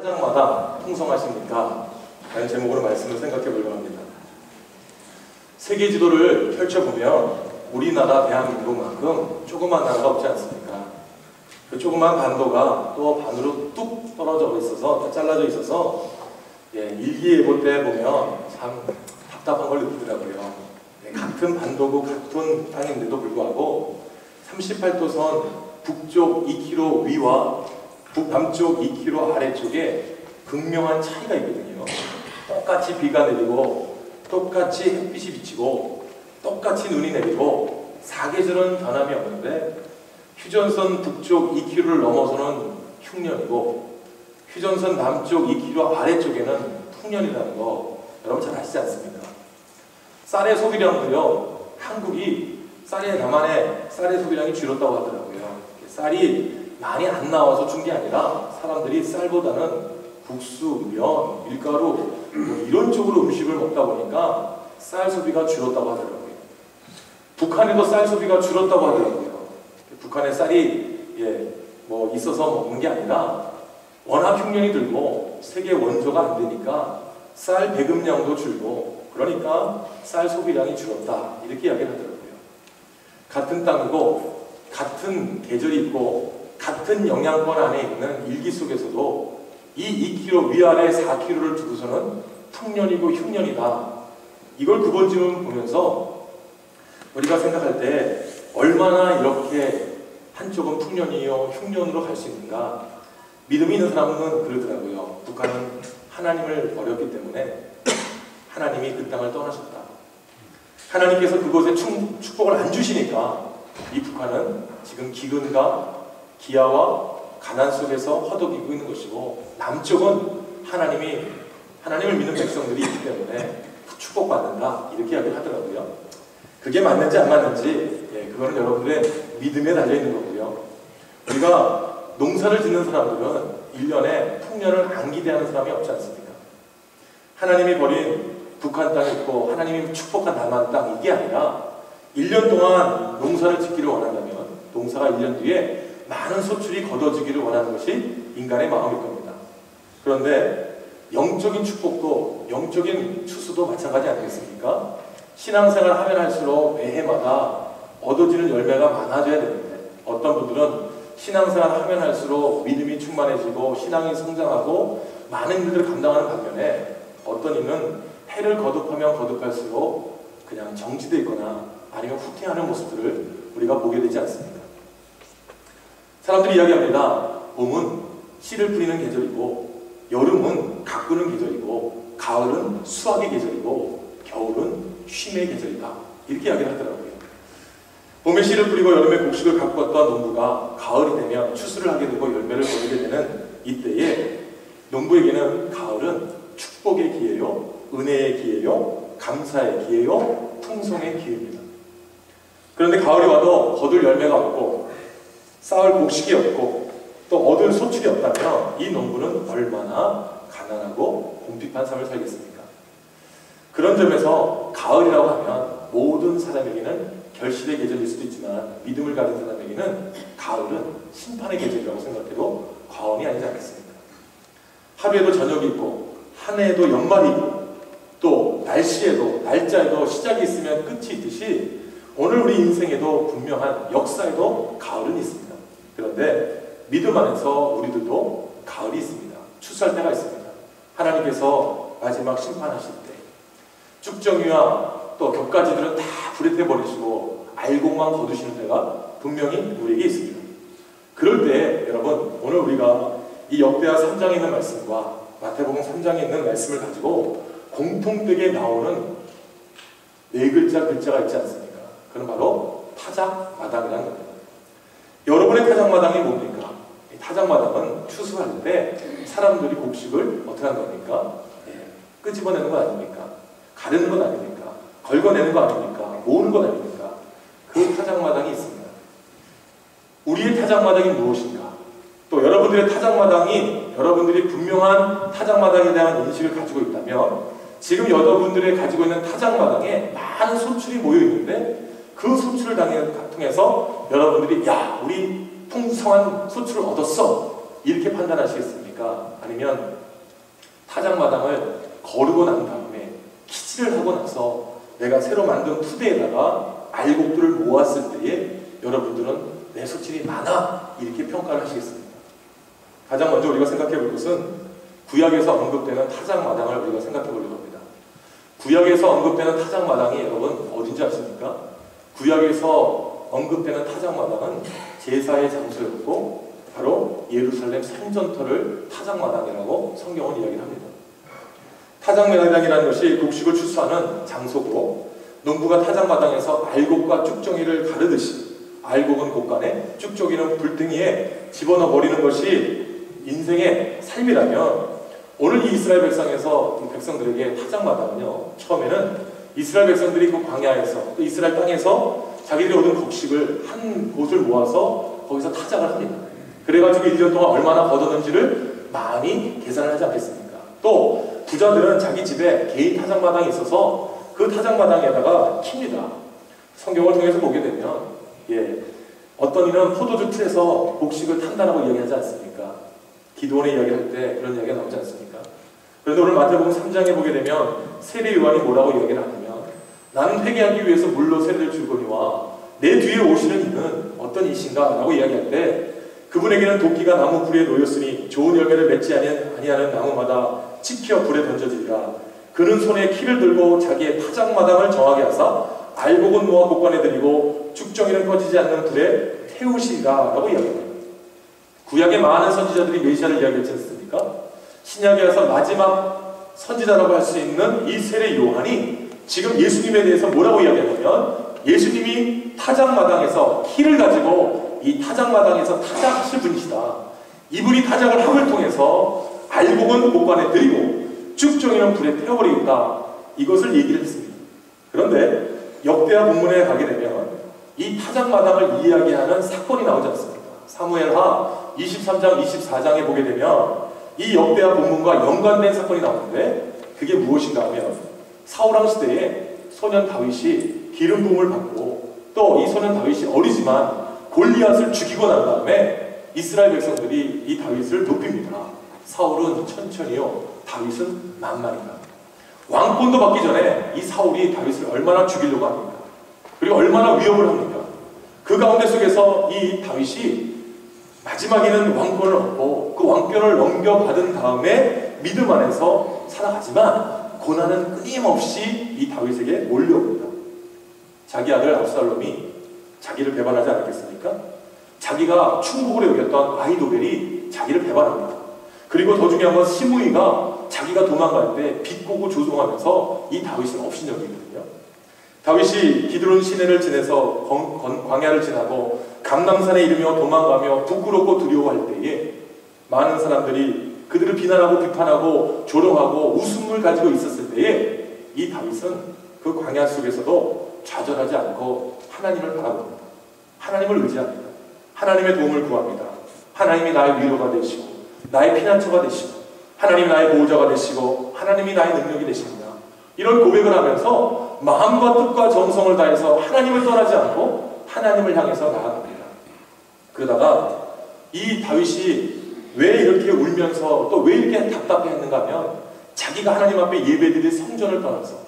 타장마다 풍성하십니까? 라는 제목으로 말씀을 생각해 보려고 합니다. 세계 지도를 펼쳐보면 우리나라 대한민국만큼 조그만 나라가 없지 않습니까? 그 조그만 반도가 또 반으로 뚝 떨어져 있어서, 잘라져 있어서 일기예보 때 보면 참 답답한 걸 느끼더라고요. 같은 반도고 같은 땅인데도 불구하고 38도선 북쪽 2km 위와 북남쪽 2km 아래쪽에 극명한 차이가 있거든요. 똑같이 비가 내리고 똑같이 햇빛이 비치고 똑같이 눈이 내리고 사계절은 변함이 없는데 휴전선 북쪽 2km를 넘어서는 흉년이고 휴전선 남쪽 2km 아래쪽에는 풍년이라는 거 여러분 잘 아시지 않습니까? 쌀의 소비량도요, 한국이 남한의 쌀의 소비량이 줄었다고 하더라고요. 쌀이 많이 안 나와서 준 게 아니라 사람들이 쌀보다는 국수, 면, 밀가루 이런 쪽으로 음식을 먹다 보니까 쌀 소비가 줄었다고 하더라고요. 북한에도 쌀 소비가 줄었다고 하더라고요. 북한에 쌀이 있어서 먹는 게 아니라 워낙 흉년이 들고 세계 원조가 안 되니까 쌀 배급량도 줄고 그러니까 쌀 소비량이 줄었다 이렇게 이야기를 하더라고요. 같은 땅이고 같은 계절이 있고 같은 영향권 안에 있는 일기 속에서도 이 2km 위아래 4km를 두고서는 풍년이고 흉년이다. 이걸 구분지문 보면서 우리가 생각할 때 얼마나 이렇게 한쪽은 풍년이요 흉년으로 갈 수 있는가. 믿음이 있는 사람은 그러더라고요. 북한은 하나님을 버렸기 때문에 하나님이 그 땅을 떠나셨다. 하나님께서 그곳에 축복을 안 주시니까 이 북한은 지금 기근과 기아와 가난 속에서 허덕이고 있는 것이고 남쪽은 하나님을 믿는 백성들이 있기 때문에 축복받는다 이렇게 이야기를 하더라고요. 그게 맞는지 안 맞는지 그거는 여러분들의 믿음에 달려있는 거고요. 우리가 농사를 짓는 사람들은 1년에 풍년을 안 기대하는 사람이 없지 않습니까? 하나님이 버린 북한 땅이 있고 하나님이 축복한 남한 땅 이게 아니라 1년 동안 농사를 짓기를 원한다면 농사가 1년 뒤에 많은 소출이 거둬지기를 원하는 것이 인간의 마음일 겁니다. 그런데 영적인 축복도 영적인 추수도 마찬가지 아니겠습니까? 신앙생활 하면 할수록 매해마다 얻어지는 열매가 많아져야 되는데 어떤 분들은 신앙생활 하면 할수록 믿음이 충만해지고 신앙이 성장하고 많은 일들을 감당하는 반면에 어떤 이는 해를 거듭하면 거듭할수록 그냥 정지되어 있거나 아니면 후퇴하는 모습들을 우리가 보게 되지 않습니까? 사람들이 이야기합니다. 봄은 씨를 뿌리는 계절이고 여름은 가꾸는 계절이고 가을은 수확의 계절이고 겨울은 쉼의 계절이다. 이렇게 이야기를 하더라고요. 봄에 씨를 뿌리고 여름에 곡식을 가꾸었던 농부가 가을이 되면 추수를 하게 되고 열매를 거두게 되는 이때에 농부에게는 가을은 축복의 기회요, 은혜의 기회요, 감사의 기회요, 풍성의 기회입니다. 그런데 가을이 와도 거둘 열매가 없고 쌓을 곡식이 없고 또 얻을 소출이 없다면 이 농부는 얼마나 가난하고 궁핍한 삶을 살겠습니까? 그런 점에서 가을이라고 하면 모든 사람에게는 결실의 계절일 수도 있지만 믿음을 가진 사람에게는 가을은 심판의 계절이라고 생각해도 과언이 아니지 않겠습니까? 하루에도 저녁이 있고 한 해에도 연말이 있고 또 날씨에도 날짜에도 시작이 있으면 끝이 있듯이 오늘 우리 인생에도 분명한 역사에도 가을은 있습니다. 그런데 믿음 안에서 우리들도 가을이 있습니다. 추수할 때가 있습니다. 하나님께서 마지막 심판하실 때 쭉정이와 또 겹가지들은 다 불에 태워버리시고 알곡만 거두시는 때가 분명히 우리에게 있습니다. 그럴 때 여러분 오늘 우리가 이 역대하 3장에 있는 말씀과 마태복음 3장에 있는 말씀을 가지고 공통되게 나오는 네 글자가 있지 않습니까? 그건 바로 타작마당이라는 겁니다. 여러분의 타작마당이 뭡니까? 이 타작마당은 추수할 때 사람들이 곡식을 어떻게 하는 겁니까? 끄집어내는 거 아닙니까? 가르는 건 아닙니까? 걸거내는 거 아닙니까? 모으는 건 아닙니까? 그 타작마당이 있습니다. 우리의 타작마당이 무엇인가? 또 여러분들의 타작마당이 여러분들이 분명한 타작마당에 대한 인식을 가지고 있다면 지금 여러분들이 가지고 있는 타작마당에 많은 소출이 모여 있는데 그 소출을 통해서 여러분들이 야 우리 풍성한 소출을 얻었어 이렇게 판단하시겠습니까? 아니면 타작마당을 거르고 난 다음에 키질을 하고 나서 내가 새로 만든 푸대에다가 알곡들을 모았을 때에 여러분들은 내 소질이 많아 이렇게 평가를 하시겠습니다. 가장 먼저 우리가 생각해 볼 것은 구약에서 언급되는 타작마당을 우리가 생각해 보려고 합니다. 구약에서 언급되는 타작마당이 여러분 어딘지 아십니까? 구약에서 언급되는 타작마당은 제사의 장소였고 바로 예루살렘 성전터를 타작마당이라고 성경은 이야기를 합니다. 타작마당이라는 것이 곡식을 추수하는 장소고 농부가 타작마당에서 알곡과 쭉정이를 가르듯이 알곡은 곳간에 쭉정이는 불등이에 집어넣어 버리는 것이 인생의 삶이라면 오늘 이 이스라엘 백성들에게 타작마당은요, 처음에는 이스라엘 백성들이 그 광야에서 또 이스라엘 땅에서 자기들이 얻은 곡식을 한 곳을 모아서 거기서 타작을 합니다. 그래가지고 1년 동안 얼마나 거뒀는지를 많이 계산을 하지 않겠습니까? 또 부자들은 자기 집에 개인 타작마당이 있어서 그 타작마당에다가 킵니다. 성경을 통해서 보게 되면 어떤 이는 포도주 틀에서 곡식을 탄다라고 이야기하지 않습니까? 기도원의 이야기할 때 그런 이야기가 나오지 않습니까? 그런데 오늘 마태복음 3장에 보게 되면 세례 요한이 뭐라고 이야기를 하냐면 나는 회개하기 위해서 물로 세례를 주거니와 내 뒤에 오시는 이는 어떤 이신가? 라고 이야기할 때 그분에게는 도끼가 나무 불에 놓였으니 좋은 열매를 맺지 아니하는 나무마다 찢겨 불에 던져지리라. 그는 손에 키를 들고 자기의 타작마당을 정하게 하사 알곡은 모아 곳간에 들이고 쭉정이는 꺼지지 않는 불에 태우시리라 라고 이야기합니다. 구약의 많은 선지자들이 메시아를 이야기했지 않습니까? 신약에 와서 마지막 선지자라고 할 수 있는 이 세례 요한이 지금 예수님에 대해서 뭐라고 이야기하냐면 예수님이 타작마당에서 키를 가지고 이 타작마당에서 타작하실 분이시다. 이분이 타작을 함을 통해서 알곡은 곳간에 들이고 쭉정이는 불에 태워버리겠다. 이것을 얘기를 했습니다. 그런데 역대하 본문에 가게 되면 이 타작마당을 이야기하는 사건이 나오지 않습니다. 사무엘하 23장, 24장에 보게 되면 이 역대하 본문과 연관된 사건이 나오는데 그게 무엇인가 하면 사울왕 시대에 소년 다윗이 기름 부음을 받고 또 이 소년 다윗이 어리지만 골리앗을 죽이고 난 다음에 이스라엘 백성들이 이 다윗을 높입니다. 사울은 천천히요, 다윗은 만만이다. 왕권도 받기 전에 이 사울이 다윗을 얼마나 죽이려고 합니까? 그리고 얼마나 위협을 합니까? 그 가운데 속에서 이 다윗이 마지막에는 왕권을 얻고 그 왕권을 넘겨받은 다음에 믿음 안에서 살아가지만 고난은 끊임없이 이 다윗에게 몰려옵니다. 자기 아들 압살롬이 자기를 배반하지 않았겠습니까? 자기가 충복으로 여겼던 아히도벨이 자기를 배반합니다. 그리고 더 중요한 건 시므이가 자기가 도망갈 때 비꼬고 조종하면서 이 다윗을 업신여기거든요. 다윗이 기드론 시내를 지내서 광야를 지나고 감람산에 이르며 도망가며 부끄럽고 두려워할 때에 많은 사람들이 그들을 비난하고 비판하고 조롱하고 웃음을 가지고 있었을 때에 이 다윗은 그 광야 속에서도 좌절하지 않고 하나님을 바라봅니다. 하나님을 의지합니다. 하나님의 도움을 구합니다. 하나님이 나의 위로가 되시고 나의 피난처가 되시고 하나님이 나의 보호자가 되시고 하나님이 나의 능력이 되십니다. 이런 고백을 하면서 마음과 뜻과 정성을 다해서 하나님을 떠나지 않고 하나님을 향해서 나아갑니다. 그러다가 이 다윗이 왜 이렇게 울면서 또 왜 이렇게 답답해했는가 하면 자기가 하나님 앞에 예배드릴 성전을 떠나서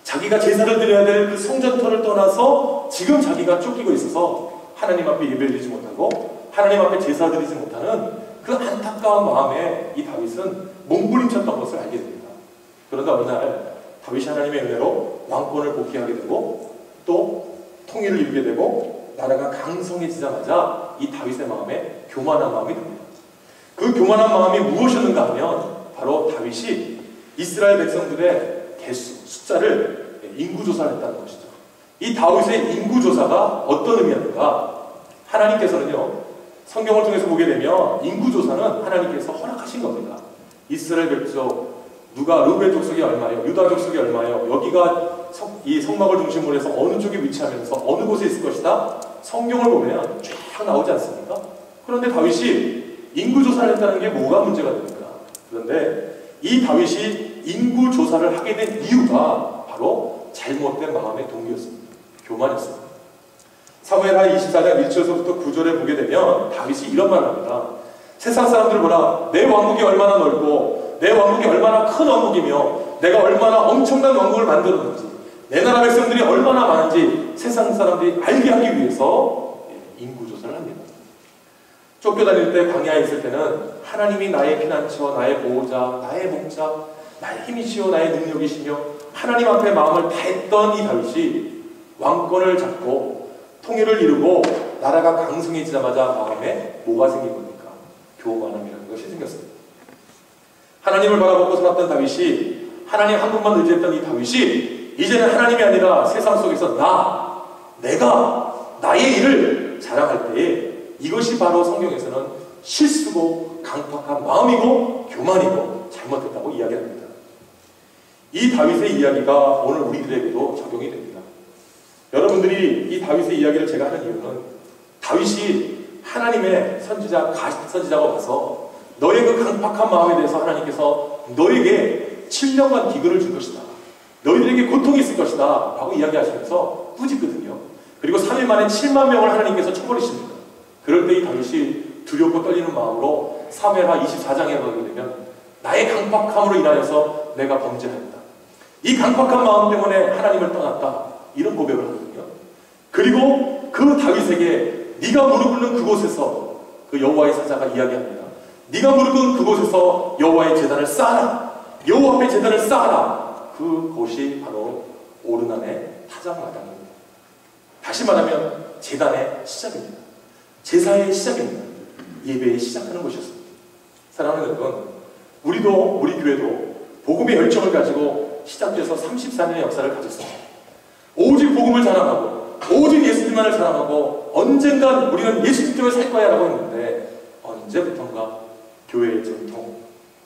자기가 제사를 드려야 될 그 성전터를 떠나서 지금 자기가 쫓기고 있어서 하나님 앞에 예배드리지 못하고 하나님 앞에 제사 드리지 못하는 그 안타까운 마음에 이 다윗은 몸부림쳤던 것을 알게 됩니다. 그러다 어느 날 다윗이 하나님의 은혜로 왕권을 복귀하게 되고 또 통일을 이루게 되고 나라가 강성해지자마자 이 다윗의 마음에 교만한 마음이 듭니다. 그 교만한 마음이 무엇이었는가 하면 바로 다윗이 이스라엘 백성들의 숫자를 인구조사를 했다는 것이죠. 이 다윗의 인구조사가 어떤 의미였는가? 하나님께서는요, 성경을 통해서 보게 되면 인구조사는 하나님께서 허락하신 겁니다. 이스라엘 백성 누가 르우벤 족속이 얼마예요? 유다 족속이 얼마예요? 여기가 이 성막을 중심으로 해서 어느 쪽에 위치하면서 어느 곳에 있을 것이다? 성경을 보면 쫙 나오지 않습니까? 그런데 다윗이 인구조사를 했다는 게 뭐가 문제가 됩니까? 그런데 이 다윗이 인구조사를 하게 된 이유가 바로 잘못된 마음의 동기였습니다. 교만이었습니다. 사무엘하 24장 1절서부터 9절에 보게 되면 다윗이 이런 말을 합니다. 세상 사람들을 보라. 내 왕국이 얼마나 넓고 내 왕국이 얼마나 큰 왕국이며 내가 얼마나 엄청난 왕국을 만들었는지 내 나라 백성들이 얼마나 많은지 세상 사람들이 알게 하기 위해서 인구조사를 합니다. 쫓겨다닐 때 광야에 있을 때는 하나님이 나의 피난처, 나의 보호자, 나의 목자, 나의 힘이시오, 나의 능력이시며 하나님 앞에 마음을 다했던 이 다윗이 왕권을 잡고 통일을 이루고 나라가 강성해지자마자 마음에 뭐가 생긴 겁니까? 교만함이라는 것이 생겼습니다. 하나님을 바라보고 살았던 다윗이 하나님 한 분만 의지했던 이 다윗이 이제는 하나님이 아니라 세상 속에서 내가 나의 일을 자랑할 때에 이것이 바로 성경에서는 실수고 강팍한 마음이고 교만이고 잘못했다고 이야기합니다. 이 다윗의 이야기가 오늘 우리들에게도 적용이 됩니다. 여러분들이 이 다윗의 이야기를 제가 하는 이유는 다윗이 하나님의 선지자가 와서 너의 그 강팍한 마음에 대해서 하나님께서 너에게 7년간 기근을 줄 것이다. 너희들에게 고통이 있을 것이다. 라고 이야기하시면서 꾸짖거든요. 그리고 3일 만에 7만 명을 하나님께서 쳐버리십니다. 그럴 때 이 다윗이 두렵고 떨리는 마음으로 사무엘하 24장에 가게 되면 나의 강팍함으로 인하여서 내가 범죄하였다. 이 강팍한 마음 때문에 하나님을 떠났다. 이런 고백을 하거든요. 그리고 그 다윗에게 네가 무릎 꿇는 그곳에서 그 여호와의 사자가 이야기합니다. 네가 무릎 꿇는 그곳에서 여호와의 제단을 쌓아라. 여호와 앞에 제단을 쌓아라. 그곳이 바로 오르난의 타작마당입니다. 다시 말하면 제단의 시작입니다. 제사의 시작입니다. 예배의 시작하는 곳이었습니다. 사랑하는 여러분, 우리 교회도 복음의 열정을 가지고 시작돼서 34년의 역사를 가졌습니다. 오직 복음을 자랑하고 오직 예수님만을 자랑하고 언젠간 우리는 예수님 때문에 살 거야 라고 했는데 언제부턴가 교회의 전통,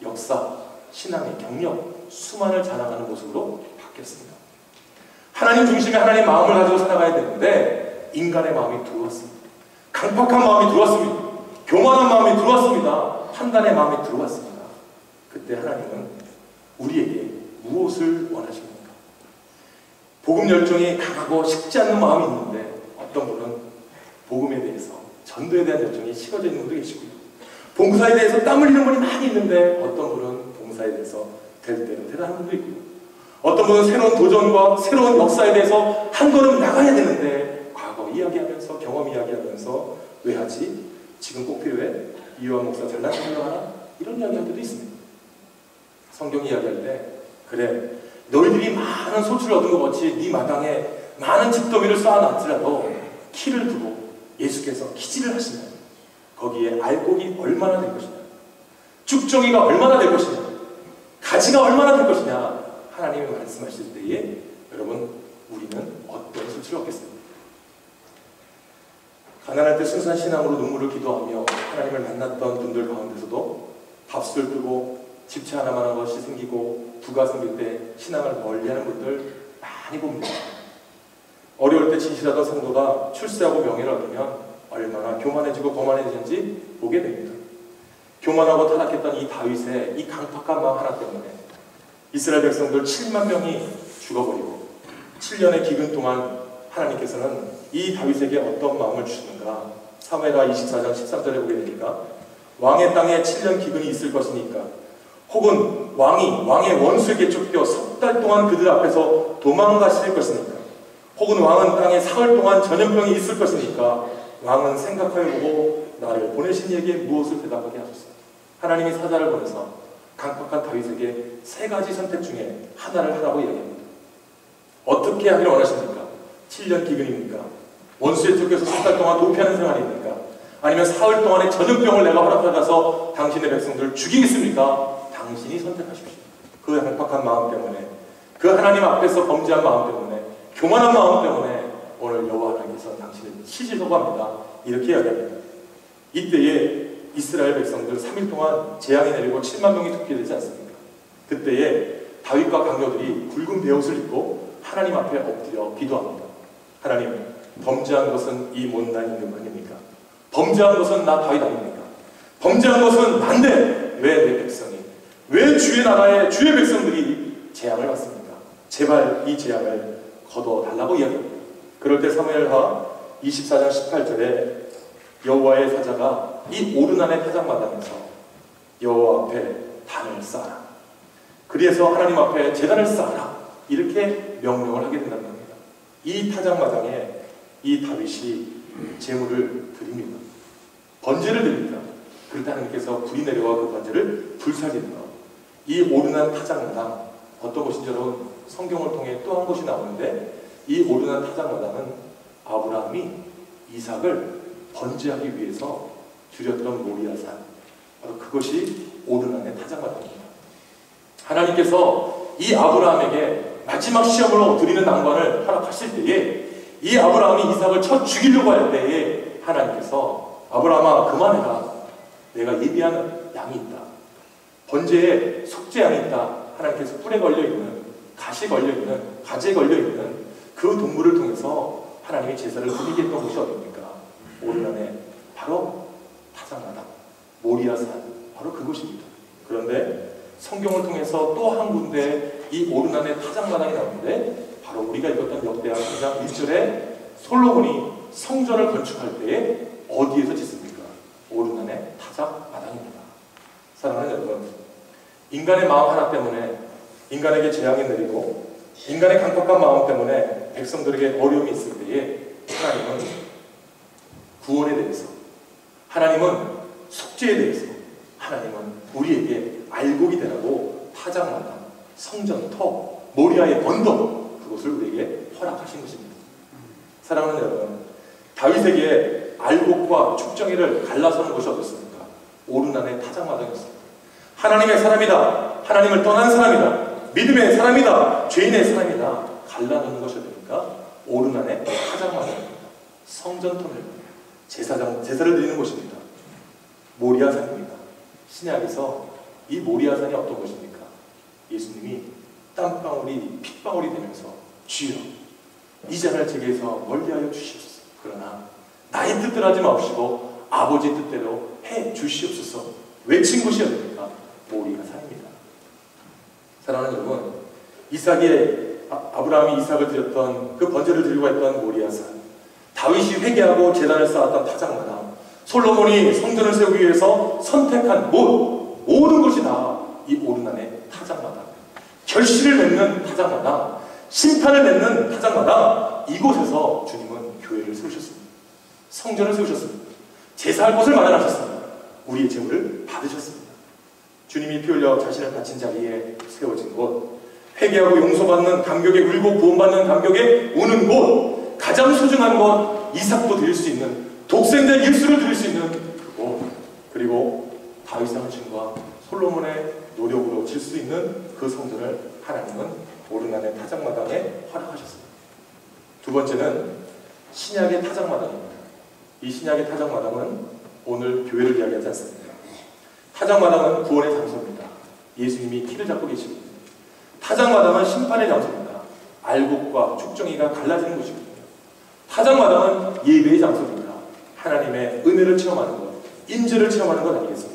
역사, 신앙의 경력, 수만을 자랑하는 모습으로 바뀌었습니다. 하나님 중심의 하나님 마음을 가지고 살아가야 되는데 인간의 마음이 들어왔습니다. 강팍한 마음이 들어왔습니다. 교만한 마음이 들어왔습니다. 판단의 마음이 들어왔습니다. 그때 하나님은 우리에게 무엇을 원하십니까? 복음 열정이 강하고 식지 않는 마음이 있는데 어떤 분은 복음에 대해서 전도에 대한 열정이 식어져 있는 분도 계시고요. 봉사에 대해서 땀 흘리는 분이 많이 있는데 어떤 분은 봉사에 대해서 될 대로 대단한 분도 있고요. 어떤 분은 새로운 도전과 새로운 역사에 대해서 한 걸음 나가야 되는데 과거 이야기하면서 경험 이야기하면서 왜 하지? 지금 꼭 필요해? 이완 목사 잘난 척을 하나? 이런 이야기할 때도 있습니다. 성경이 이야기할 때 그래 너희들이 많은 소출을 얻은 것 같이 네 마당에 많은 집더미를 쌓아놨더라도 키를 두고 예수께서 키질을 하시면 거기에 알곡이 얼마나 될 것이냐, 쭉정이가 얼마나 될 것이냐, 가지가 얼마나 될 것이냐 하나님이 말씀하실 때에 여러분 우리는 어떤 소출을 얻겠습니까? 가난할 때 순수한 신앙으로 눈물을 기도하며 하나님을 만났던 분들 가운데서도 밥술 끄고 집채 하나만한 것이 생기고 부가 생길 때 신앙을 멀리하는 분들 많이 봅니다. 어려울 때 진실하던 성도가 출세하고 명예를 얻으면 얼마나 교만해지고 거만해지는지 보게 됩니다. 교만하고 타락했던 이 다윗의 이 강팍한 마음 하나 때문에 이스라엘 백성들 7만 명이 죽어버리고 7년의 기근 동안 하나님께서는 이 다윗에게 어떤 마음을 주시는가? 사무엘하 24장 13절에 보게 되니까 왕의 땅에 7년 기근이 있을 것이니까 혹은 왕의 원수에게 쫓겨 석 달 동안 그들 앞에서 도망가실 것이니까 혹은 왕은 땅에 사흘 동안 전염병이 있을 것이니까 왕은 생각하여 보고 나를 보내신 이에게 무엇을 대답하게 하소서. 하나님이 사자를 보내서 강팍한 다윗에게 3가지 선택 중에 하나를 하라고 이야기합니다. 어떻게 하기를 원하십니까? 7년 기근입니까? 원수에 쫓겨서 석 달 동안 도피하는 생활입니까? 아니면 사흘 동안의 전염병을 내가 허락받아서 당신의 백성들을 죽이겠습니까? 당신이 선택하십시오. 그 강팍한 마음 때문에, 그 하나님 앞에서 범죄한 마음 때문에, 교만한 마음 때문에 오늘 여호와 하나님께서 당신을 치시려고 합니다. 이렇게 이야기합니다. 이때에 이스라엘 백성들 3일 동안 재앙이 내리고 7만 명이 죽게 되지 않습니까? 그때에 다윗과 강요들이 굵은 베옷을 입고 하나님 앞에 엎드려 기도합니다. 하나님, 범죄한 것은 이 못난 임금 아닙니까? 범죄한 것은 나 다윗 아닙니까? 범죄한 것은 난데 왜 내 백성이, 왜 주의 나라의 주의 백성들이 재앙을 받습니까? 제발 이 재앙을 거둬달라고 이야기합니다. 그럴 때 사무엘하 24장 18절에 여호와의 사자가 이 오르난의 타작마당에서 여호와 앞에 단을 쌓아라. 그래서 하나님 앞에 제단을 쌓아라. 이렇게 명령을 하게 된다는 겁니다. 이 타작마당에 이 다윗이 제물을 드립니다. 번제를 드립니다. 그럴 때 하나님께서 불이 내려와 그 번제를 불사지는 것. 이 오르난 타작마당, 어떤 곳인지 여러분 성경을 통해 또 한 곳이 나오는데, 이 오르난 타작마당은 아브라함이 이삭을 번제하기 위해서 드렸던 모리아산, 바로 그것이 오르난의 타작마당입니다. 하나님께서 이 아브라함에게 마지막 시험으로 드리는 난관을 허락하실 때에, 이 아브라함이 이삭을 쳐 죽이려고 할 때에 하나님께서 아브라함아 그만해라. 내가 예비하는 양이 있다. 번제에 속죄양이 있다. 하나님께서 뿔에 걸려있는, 가시에 걸려있는, 가지에 걸려있는 그 동물을 통해서 하나님의 제사를 드리게 했던 곳이 어디입니까? 오르난의 바로 타작마당, 모리아산, 바로 그곳입니다. 그런데 성경을 통해서 또 한 군데 이 오르난의 타작마당이 나오는데, 바로 우리가 읽었던 역대하 9장 1절에 솔로몬이 성전을 건축할 때에 어디에서 짓습니까? 오르난의 타작마당입니다. 사랑하는 여러분, 인간의 마음 하나 때문에 인간에게 재앙이 내리고 인간의 강팍한 마음 때문에 백성들에게 어려움이 있을 때에 하나님은 구원에 대해서, 하나님은 속죄에 대해서, 하나님은 우리에게 알곡이 되라고 타작마당, 성전터, 모리아의 언덕, 그것을 우리에게 허락하신 것입니다. 사랑하는 여러분, 다윗에게 알곡과 축정이를 갈라서는 것이 어떻습니까? 오르난의 타작마당이었습니다. 하나님의 사람이다, 하나님을 떠난 사람이다, 믿음의 사람이다, 죄인의 사람이다, 갈라놓는 것이 어딥니까? 오르난의 타작마당입니다. 성전터입니다. 제사를 드리는 곳입니다. 모리아산입니다. 신약에서 이 모리아산이 어떤 것입니까? 예수님이 땀방울이 핏방울이 되면서 주여 이 잔을 제게서 멀리하여 주시옵소서. 그러나 나의 뜻대로 하지 마옵시고 아버지 뜻대로 해 주시옵소서 외친 곳이 어딥니까? 모리아산입니다. 사랑하는 여러분, 아브라함이 이삭을 드렸던 그 번제를 드리고 했던 모리아산, 다윗이 회개하고 제단을 쌓았던 타작마당, 솔로몬이 성전을 세우기 위해서 선택한 모든 것이 다 이 오르난의 타작마당, 결실을 맺는 타작마당, 심판을 맺는 타작마당, 이곳에서 주님은 교회를 세우셨습니다. 성전을 세우셨습니다. 제사할 곳을 마련하셨습니다. 우리의 제물을 받으셨습니다. 주님이 피 흘려 자신을 바친 자리에 세워진 곳, 회개하고 용서받는 감격에 울고 구원받는 감격에 우는 곳, 가장 소중한 것, 이삭도 드릴 수 있는, 독생자 예수를 드릴 수 있는 그곳, 그리고 다윗의 헌신과 솔로몬의 노력으로 질 수 있는 그 성전을 하나님은 오르난의 타작마당에 허락하셨습니다. 두 번째는 신약의 타작마당입니다. 이 신약의 타작마당은 오늘 교회를 이야기하지 않습니다. 타작마당은 구원의 장소입니다. 예수님이 키를 잡고 계십니다. 타작마당은 심판의 장소입니다. 알곡과 축정이가 갈라지는 곳입니다. 타작마당은 예배의 장소입니다. 하나님의 은혜를 체험하는 것, 임재를 체험하는 것 아니겠습니까?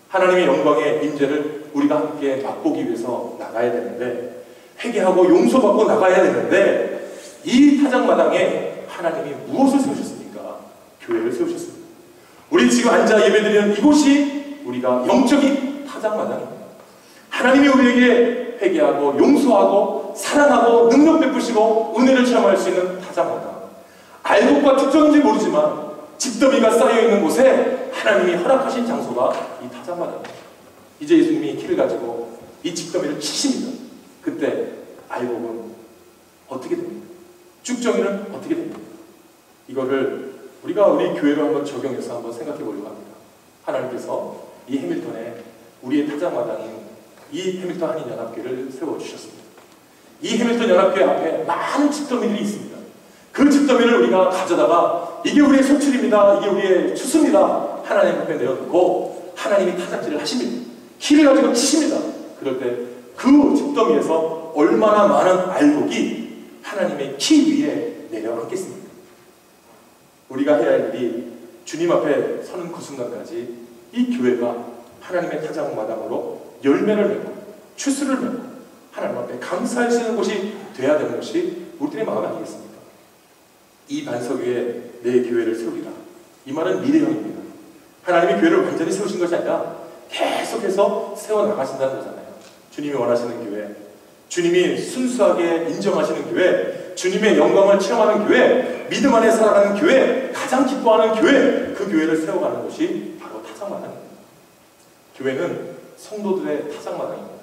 하나님의 영광의 임재를 우리가 함께 맛보기 위해서 나가야 되는데, 회개하고 용서받고 나가야 되는데, 이 타작마당에 하나님이 무엇을 세우셨습니까? 교회를 세우셨습니다. 우리 지금 앉아 예배드리는 이곳이 우리가 영적인 타작마당입니다. 하나님이 우리에게 회개하고 용서하고 사랑하고 능력 베푸시고 은혜를 체험할 수 있는 타작마당, 알곡과 축정인지 모르지만 집더미가 쌓여있는 곳에 하나님이 허락하신 장소가 이 타작마당입니다. 이제 예수님이 키를 가지고 이 집더미를 치십니다. 그때 알곡은 어떻게 됩니까? 축정이는 어떻게 됩니까? 이거를 우리가 우리 교회로 한번 적용해서 한번 생각해 보려고 합니다. 하나님께서 이 해밀턴에 우리의 타작마당인 이 해밀턴 한인연합교회를 세워주셨습니다. 이 해밀턴 연합교회 앞에 많은 집더미들이 있습니다. 그 집더미를 우리가 가져다가 이게 우리의 소출입니다, 이게 우리의 추수입니다, 하나님 앞에 내어놓고 하나님이 타작질을 하십니다. 키를 가지고 치십니다. 그럴 때 그 집더미에서 얼마나 많은 알곡이 하나님의 키 위에 내려앉겠습니까? 우리가 해야 할 일이 주님 앞에 서는 그 순간까지 이 교회가 하나님의 타작마당으로 열매를 맺고 추수를 맺고 하나님 앞에 감사하시는 곳이 돼야 되는 것이 우리들의 마음 아니겠습니까? 이 반석 위에 내 교회를 세우리라. 이 말은 미래형입니다. 하나님이 교회를 완전히 세우신 것이 아니라 계속해서 세워나가신다는 거잖아요. 주님이 원하시는 교회, 주님이 순수하게 인정하시는 교회, 주님의 영광을 체험하는 교회, 믿음 안에 살아가는 교회, 가장 기뻐하는 교회, 그 교회를 세워가는 것이 바로 타작마당입니다. 교회는 성도들의 타작마당입니다.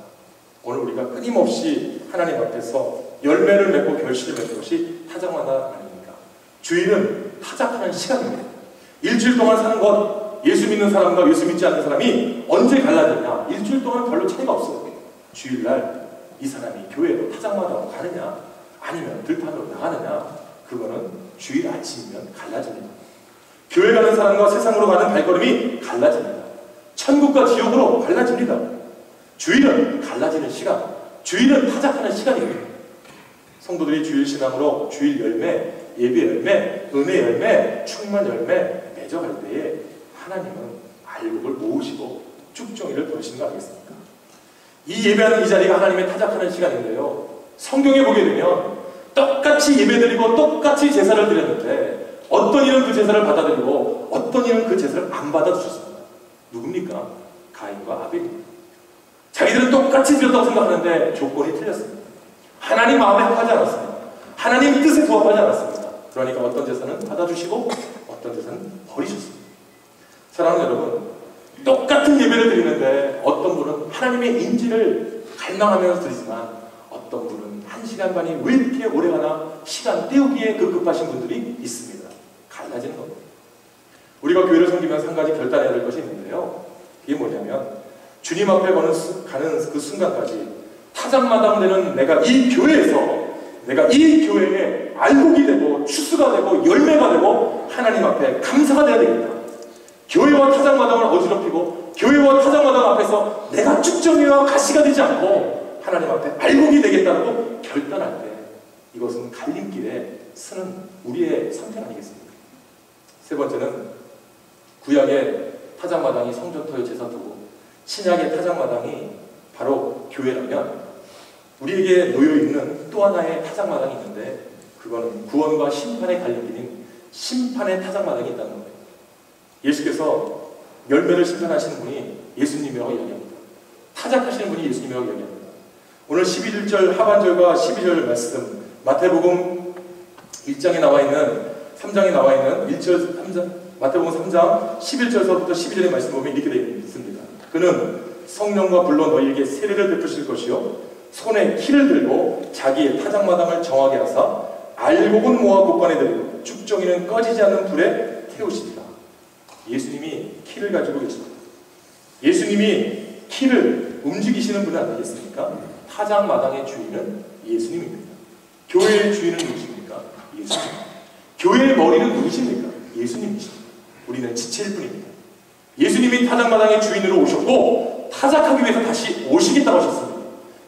오늘 우리가 끊임없이 하나님 앞에서 열매를 맺고 결실을 맺는 것이 타작마당 아닙니까? 주일은 타작하는 시간입니다. 일주일 동안 사는 것, 예수 믿는 사람과 예수 믿지 않는 사람이 언제 갈라지냐? 일주일 동안 별로 차이가 없어요. 주일날 이 사람이 교회로 타작마당으로 가느냐 아니면 들판으로 나가느냐, 그거는 주일 아침이면 갈라집니다. 교회 가는 사람과 세상으로 가는 발걸음이 갈라집니다. 천국과 지옥으로 갈라집니다. 주일은 갈라지는 시간, 주일은 타작하는 시간입니다. 성도들이 주일 신앙으로 주일 열매, 예배 열매, 은혜 열매, 충만 열매 맺어갈 때에 하나님은 알곡을 모으시고 쭉정이를 부르시는 거 아니겠습니까? 이 예배하는 이 자리가 하나님의 타작하는 시간인데요, 성경에 보게 되면 똑같이 예배드리고 똑같이 제사를 드렸는데 어떤 이는 그 제사를 받아들이고 어떤 이는 그 제사를 안 받아주셨습니다. 누굽니까? 가인과 아벨입니다. 자기들은 똑같이 드렸다고 생각하는데 조건이 틀렸습니다. 하나님 마음에 합하지 않았습니다. 하나님 뜻에 부합하지 않았습니다. 그러니까 어떤 제사는 받아주시고 어떤 제사는 버리셨습니다. 사랑하는 여러분, 똑같은 예배를 드리는데 어떤 분은 하나님의 인지를 갈망하면서 드리지만 어떤 분은 1시간 반이 왜 이렇게 오래가나 시간 때우기에 급급하신 분들이 있습니다. 갈라지는 겁니다. 우리가 교회를 섬기면서 한 가지 결단해야 될 것이 있는데요, 그게 뭐냐면 주님 앞에 가는 그 순간까지 타작마당 되는 내가 이 교회에서, 내가 이 교회에 알곡이 되고 추수가 되고 열매가 되고 하나님 앞에 감사가 돼야 되겠다. 교회와 타작마당을 어지럽히고 교회와 타작마당 앞에서 내가 쭉정이와 가시가 되지 않고 하나님 앞에 알곡이 되겠다고 결단할 때 이것은 갈림길에 서는 우리의 선택 아니겠습니까? 세 번째는 구약의 타작마당이 성전터의 제사도고 신약의 타작마당이 바로 교회라면 우리에게 놓여있는 또 하나의 타작마당이 있는데 그거는 구원과 심판의 갈림길인 심판의 타작마당이 있다는 거예요. 예수께서 열매를 심판하시는 분이 예수님이라고 이야기합니다. 타작하시는 분이 예수님이라고 이야기합니다. 오늘 11절 하반절과 12절 말씀, 마태복음 1장에 나와 있는 3장에 나와 있는 1절 3장, 마태복음 3장 11절서부터 12절의 말씀 보면 이렇게 되어 있습니다. 그는 성령과 불로 너희에게 세례를 베푸실 것이요 손에 키를 들고 자기의 타작마당을 정하게 하사 알곡은 모아 곳간에 들이고 쭉정이는 꺼지지 않는 불에 태우시리라. 예수님이 키를 가지고 계십니다. 예수님이 키를 움직이시는 분은 아니겠습니까? 타작마당의 주인은 예수님입니다. 교회의 주인은 누구십니까? 예수님. 교회의 머리는 누구십니까? 예수님이십니다. 우리는 지체일 뿐입니다. 예수님이 타작마당의 주인으로 오셨고 타작하기 위해서 다시 오시겠다고 하셨습니다.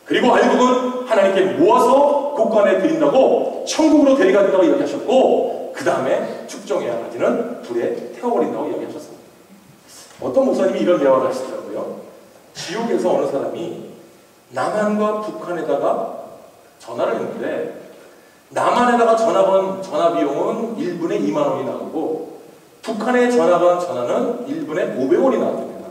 그리고 알곡은 하나님께 모아서 곳간에 드린다고 천국으로 데려간다고 이야기하셨고 그 다음에 축정해야 가지는 불에 태워버린다고 이야기하셨습니다. 어떤 목사님이 이런 대화를 하시더라고요. 지옥에서 어느 사람이 남한과 북한에다가 전화를 했는데 남한에다가 전화 건 전화 비용은 1분에 2만 원이 나오고 북한에 전화 건 전화는 1분에 500원이 나옵니다.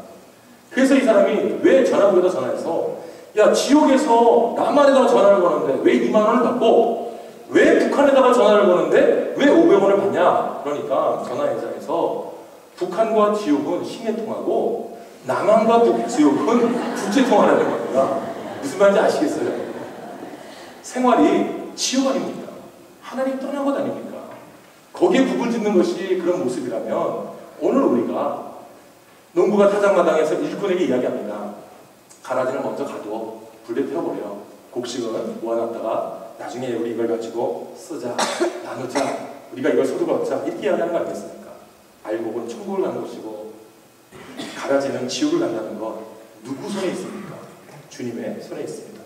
그래서 이 사람이 왜 전화국에다 전화해서 야 지옥에서 남한에다가 전화를 거는데 왜 2만 원을 받고 왜 북한에다가 전화를 거는데 왜 500원을 받냐? 그러니까 전화회사에서 북한과 지옥은 심해통하고 남한과 북지옥은 국제통화라는 겁니다. 무슨 말인지 아시겠어요? 생활이 지옥 아닙니까? 하나님 떠난 것 아닙니까? 거기에 북을 짓는 것이 그런 모습이라면 오늘 우리가 농부가 타작마당에서 일꾼에게 이야기합니다. 가라지를 먼저 가둬 불에 태워버려. 곡식은 모아놨다가 나중에 우리 이걸 가지고 쓰자, 나누자, 우리가 이걸 소득을 얻자 이렇게 이야기하는 거 아니겠습니까? 알곡은 천국을 가는 것이고 가라지는 지옥을 간다는 것 누구 손에 있습니까? 주님의 손에 있습니다.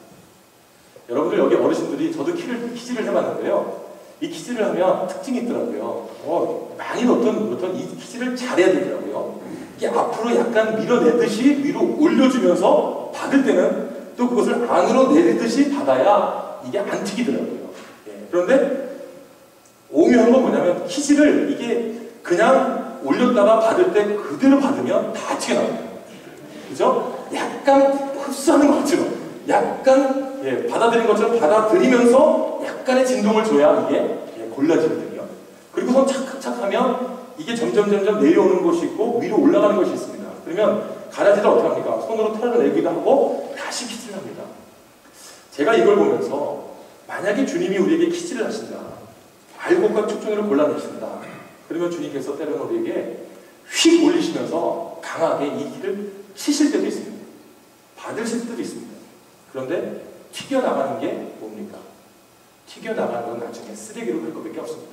여러분들 여기 어르신들이 저도 키즈를 해봤는데요. 이 키즈를 하면 특징이 있더라고요. 많이 넣던 이 키즈를 잘해야 되더라고요. 이게 앞으로 약간 밀어내듯이 위로 올려주면서 받을 때는 또 그것을 안으로 내리듯이 받아야 이게 안 튀기더라고요. 예. 그런데 오묘한 건 뭐냐면 키즈를 이게 그냥 올렸다가 받을 때 그대로 받으면 다 튀어나와요. 그죠? 약간 흡수하는 것처럼, 약간 받아들인 것처럼 받아들이면서 약간의 진동을 줘야 이게 골라지거든요. 그리고선 착착착하면 이게 점점 내려오는 것이 있고 위로 올라가는 것이 있습니다. 그러면 가라지를 어떻게 합니까? 손으로 털어내기도 하고 다시 키스를 합니다. 제가 이걸 보면서 만약에 주님이 우리에게 키스를 하신다, 알곡과 축종이를 골라내신다, 그러면 주님께서 때로는 우리에게 휙 올리시면서 강하게 이 길을 치실 때도 있습니다. 받으실 때도 있습니다. 그런데 튀겨나가는 게 뭡니까? 튀겨나가는 건 나중에 쓰레기로 갈 것밖에 없습니다.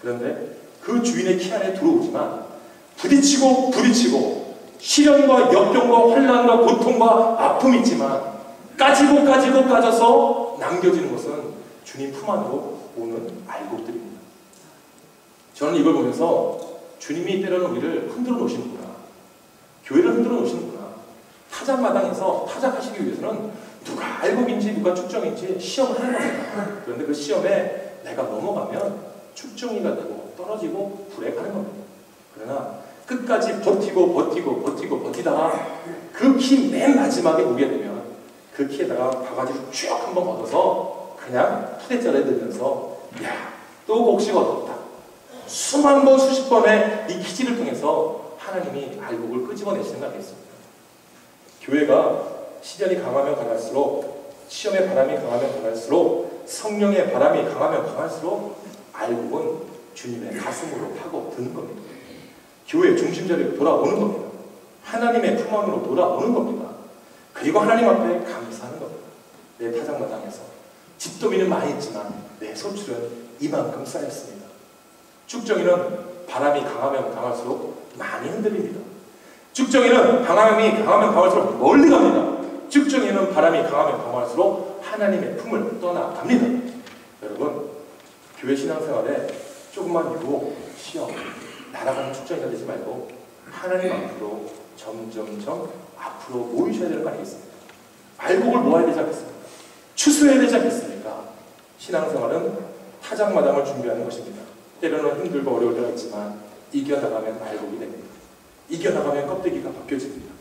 그런데 그 주인의 키 안에 들어오지만 부딪히고 시련과 역경과 환난과 고통과 아픔이 있지만 까져서 남겨지는 것은 주님 품 안으로 오는 알곡들입니다. 저는 이걸 보면서 주님이 때로는 우리를 흔들어 놓으시는구나, 교회를 흔들어 놓으시는구나, 타작마당에서 타작하시기 위해서는 누가 알곡인지 누가 축정인지 시험을 하는 겁니다. 그런데 그 시험에 내가 넘어가면 축정이가 되고 떨어지고 불에 가는 겁니다. 그러나 끝까지 버티다가 그 키 맨 마지막에 오게 되면 그 키에다가 바가지를 쭉 한번 걷어서 그냥 푸대자리에 넣으면서 또 곡식 얻었다. 수만 번 수십 번의 이 키질을 통해서 하나님이 알곡을 끄집어내시는 거 아니겠습니까? 교회가 시련이 강하면 강할수록, 시험의 바람이 강하면 강할수록, 성령의 바람이 강하면 강할수록 알곡은 주님의 가슴으로 파고 드는 겁니다. 교회 중심자리로 돌아오는 겁니다. 하나님의 품 안으로 돌아오는 겁니다. 그리고 하나님 앞에 감사하는 겁니다. 내 타작마당에서 집더미는 많이 있지만 내 소출은 이만큼 쌓였습니다. 축정이는 바람이 강하면 강할수록 많이 흔들립니다. 축정이는 바람이 강하면 강할수록 멀리 갑니다. 축정이는 바람이 강하면 강할수록 하나님의 품을 떠나갑니다. 여러분, 교회 신앙생활에 조금만 유혹, 시험, 날아가는 축정이가 되지 말고 하나님 앞으로 점점 앞으로 모이셔야 되는 거 아니겠습니까? 알곡을 모아야 되지 않겠습니까? 추수해야 되지 않겠습니까? 신앙생활은 타작마당을 준비하는 것입니다. 때로는 힘들고 어려울 때가 있지만 이겨나가면 알곡이 됩니다. 이겨나가면 껍데기가 벗겨집니다.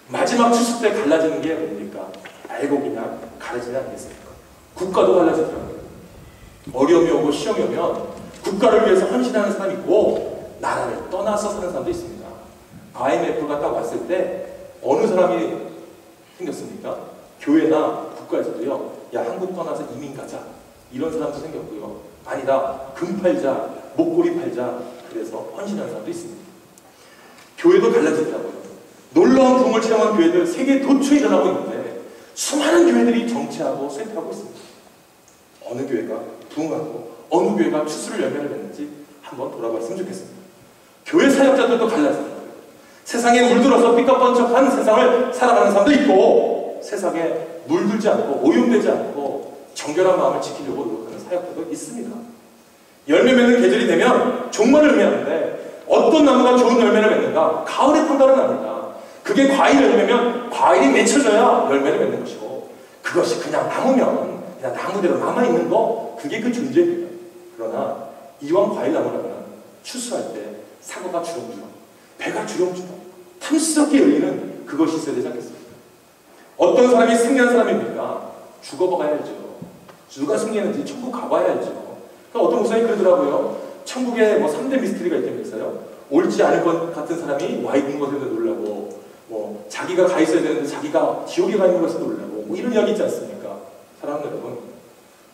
마지막 추수 때 갈라지는 게 뭡니까? 알곡이냐 가라지냐 아니겠습니까? 국가도 갈라지더라고요. 어려움이 오고 시험이 오면 국가를 위해서 헌신하는 사람이 있고 나라를 떠나서 사는 사람도 있습니다. IMF가 딱 왔을 때 어느 사람이 생겼습니까? 교회나 국가에서도요, 야 한국 떠나서 이민 가자 이런 사람도 생겼고요, 아니다 금 팔자 목걸이 팔자 그래서 헌신하는 사람도 있습니다. 교회도 갈라지더라고요. 놀라운 붕을 체험한 교회들 세계 도처에 일어나고 있는데 수많은 교회들이 정체하고 쇠퇴하고 있습니다. 어느 교회가 부흥하고 어느 교회가 추수를 열매를 맺는지 한번 돌아봤으면 좋겠습니다. 교회 사역자들도 갈라지더라고요. 세상에 물들어서 삐까뻔쩍한 세상을 살아가는 사람도 있고 세상에 물들지 않고 오염되지 않고 정결한 마음을 지키려고 노력하는 사역자도 있습니다. 열매 맺는 계절이 되면 종말을 의미하는데 어떤 나무가 좋은 열매를 맺는가? 가을에 판단은 합니다. 그게 과일 열매면 과일이 맺혀져야 열매를 맺는 것이고 그것이 그냥 나무면 그냥 나무대로 남아있는 거 그게 그 존재입니다. 그러나 이왕 과일 나무라면 추수할 때 사과가 주렁주렁 배가 주렁주렁 탐스럽게 열리는 그것이 있어야 되지 않겠습니까? 어떤 사람이 승리한 사람입니까? 죽어봐야죠. 누가 승리했는지 천국 가봐야죠. 그러니까 어떤 목사님이 그러더라고요. 천국에 뭐 3대 미스터리가 있다면서요. 옳지 않을 것 같은 사람이 와 있는 것에 대해서 놀라고 뭐 자기가 가 있어야 되는데 자기가 지옥에 가 있는 것에 놀라고 뭐 이런 이야기 있지 않습니까? 사랑하는 여러분,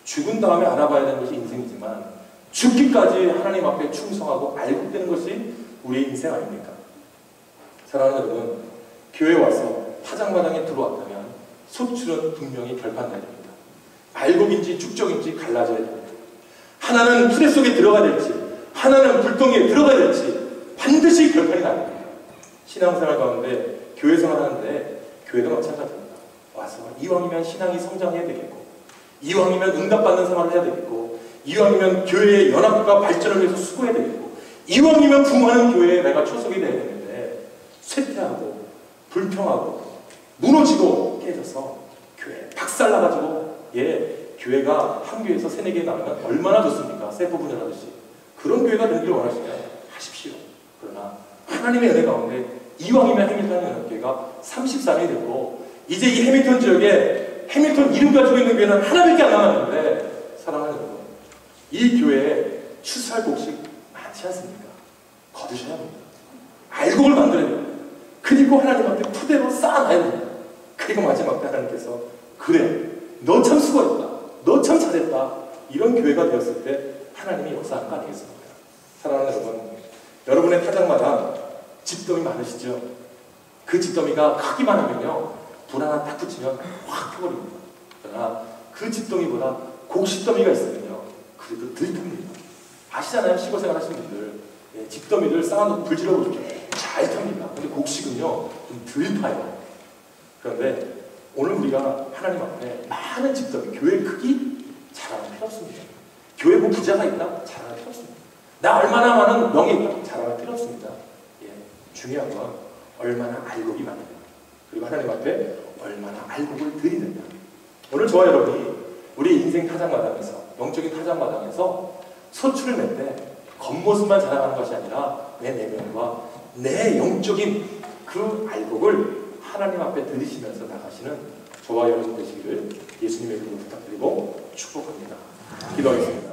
죽은 다음에 알아봐야 되는 것이 인생이지만 죽기까지 하나님 앞에 충성하고 알곡되는 것이 우리의 인생 아닙니까? 사랑하는 여러분, 교회에 와서 타작마당에 들어왔다면 소출은 분명히 결판나야 됩니다. 알곡인지 축적인지 갈라져야 됩니다. 하나는 푸대 속에 들어가야 될지 하나는 불덩이에 들어가야 될지 반드시 결판이 나야 됩니다. 신앙생활 가운데 교회 생활하는데 교회도 마찬가지입니다. 와서 이왕이면 신앙이 성장해야 되겠고 이왕이면 응답받는 생활을 해야 되겠고 이왕이면 교회의 연합과 발전을 위해서 수고해야 되겠고 이왕이면 부흥하는 교회에 내가 초석이 돼야 되는데 쇠퇴하고 불평하고 무너지고 깨져서 교회 박살나가지고 교회가 한 교회에서 3-4개 나오면 얼마나 좋습니까? 세포 분열하듯이. 그런 교회가 되기를 원하시면 하십시오. 그러나 하나님의 은혜 가운데 이왕이면 해밀턴 연합교회가 34년이 됐고 이제 이 해밀턴 지역에 해밀턴 이름 가지고 있는 교회는 하나밖에 안 남았는데 사랑하는 여러분, 이 교회에 추수할 곡식 많지 않습니까? 거두셔야 합니다. 알곡을 만들어야 됩니다. 그리고 하나님 앞에 푸대로 쌓아놔야 됩니다. 그리고 마지막 때 하나님께서 그래, 너 참 수고했다, 너 참 잘했다, 이런 교회가 되었을 때 하나님이 역사한 거 아니겠습니까? 사랑하는 여러분, 여러분의 타작마다 집더미 많으시죠? 그 집더미가 크기만 하면요, 불 하나 딱 붙이면 확 펴버립니다. 그러나 그 집더미보다 곡식더미가 있으면요, 그래도 덜 탑니다. 아시잖아요? 시골생활 하시는 분들. 예, 집더미를 쌓아놓고 불 질러보시면 잘 탑니다. 근데 곡식은요, 좀 덜 타요. 그런데 오늘 우리가 하나님 앞에 많은 집더미, 교회 크기 자랑할 필요 없습니다. 교회 뭐 부자가 있다? 자랑할 필요 없습니다. 나 얼마나 많은 명예 있다? 자랑할 필요 없습니다. 예, 중요한 건 얼마나 알곡이 많느냐, 그리고 하나님 앞에 얼마나 알곡을 드리느냐. 오늘 저와 여러분이 우리 인생 타작마당에서, 영적인 타작마당에서 소출을 낼 때 겉모습만 자랑하는 것이 아니라 내 내면과 내 영적인 그 알곡을 하나님 앞에 드리시면서 나가시는 저와 여러분 되시기를 예수님의 이름으로 부탁드리고 축복합니다. 기도하겠습니다.